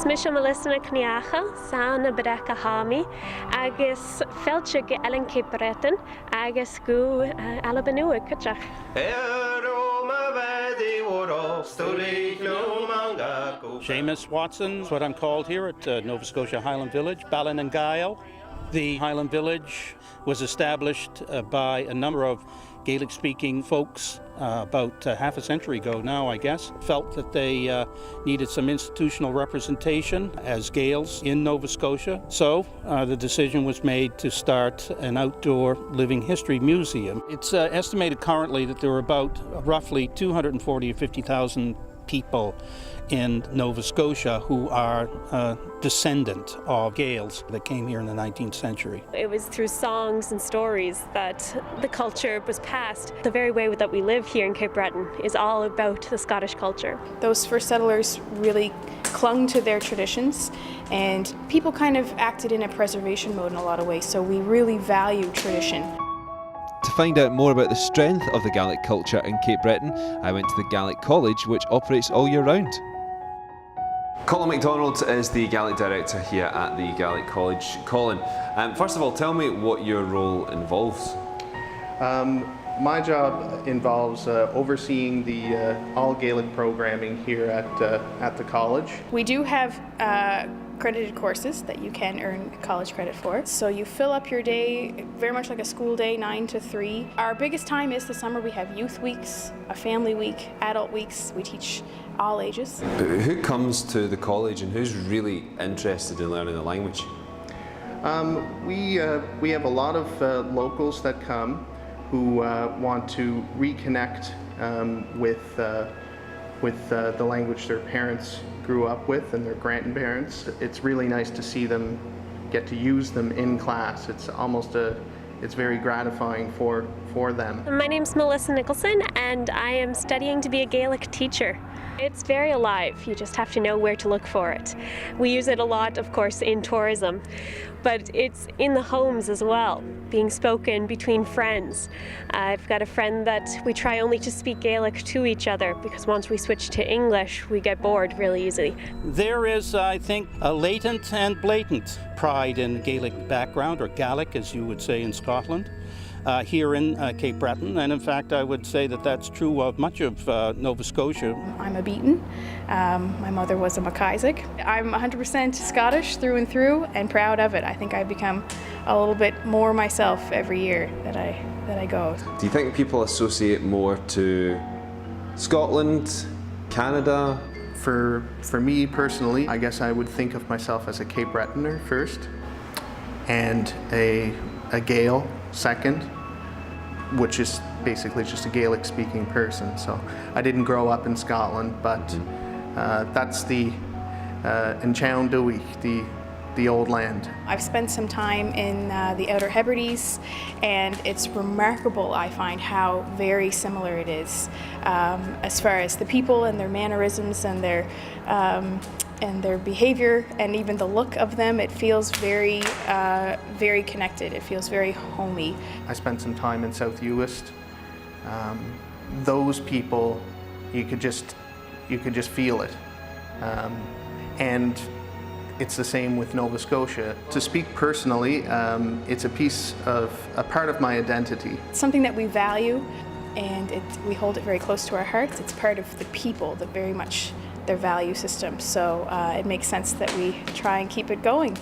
Smisha Melissa Kniacha, Sana Bereka Hami, Agus Felche Ellen Cape Breton, Agus Gu Alabanua Kutchach. SEAMUS Watson is what I'm called here at Nova Scotia Highland Village, Ballin and Gael. The Highland Village was established by a number of Gaelic-speaking folks about half a century ago now, I guess. Felt that they needed some institutional representation as Gaels in Nova Scotia. So the decision was made to start an outdoor living history museum. It's estimated currently that there are about roughly 240 to 50,000 people in Nova Scotia who are descendant of Gaels that came here in the 19th century. It was through songs and stories that the culture was passed. The very way that we live here in Cape Breton is all about the Scottish culture. Those first settlers really clung to their traditions, and people kind of acted in a preservation mode in a lot of ways, so we really value tradition. To find out more about the strength of the Gaelic culture in Cape Breton, I went to the Gaelic College, which operates all year round. Colin MacDonald is the Gaelic Director here at the Gaelic College. Colin, first of all, tell me what your role involves. My job involves overseeing the all Gaelic programming here at the college. We do have accredited courses that you can earn college credit for. So you fill up your day very much like a school day, 9 to 3. Our biggest time is the summer. We have youth weeks, a family week, adult weeks. We teach all ages. Who comes to the college and who's really interested in learning the language? We have a lot of locals that come who want to reconnect with the language their parents grew up with and their grandparents. It's really nice to see them get to use them in class. It's very gratifying for them. My name's Melissa Nicholson and I am studying to be a Gaelic teacher. It's very alive, you just have to know where to look for it. We use it a lot, of course, in tourism, but it's in the homes as well, being spoken between friends. I've got a friend that we try only to speak Gaelic to each other because once we switch to English, we get bored really easily. There is, I think, a latent and blatant pride in Gaelic background, or Gaelic as you would say in Scotland. Here in Cape Breton, and in fact I would say that that's true of much of Nova Scotia. I'm a Beaton. My mother was a MacIsaac. I'm 100% Scottish through and through and proud of it. I think I become a little bit more myself every year that I go. Do you think people associate more to Scotland, Canada? For me personally, I guess I would think of myself as a Cape Bretoner first and a Gael second, which is basically just a Gaelic speaking person. So I didn't grow up in Scotland, but that's the Enchown Dewey, the old land. I've spent some time in the Outer Hebrides, and it's remarkable, I find, how very similar it is as far as the people and their mannerisms and their behavior and even the look of them. It feels very, very connected. It feels very homey. I spent some time in South Uist. Those people, you could just feel it, and it's the same with Nova Scotia. To speak personally, it's a part of my identity. It's something that we value, and we hold it very close to our hearts. It's part of the people, that very much their value system. So it makes sense that we try and keep it going.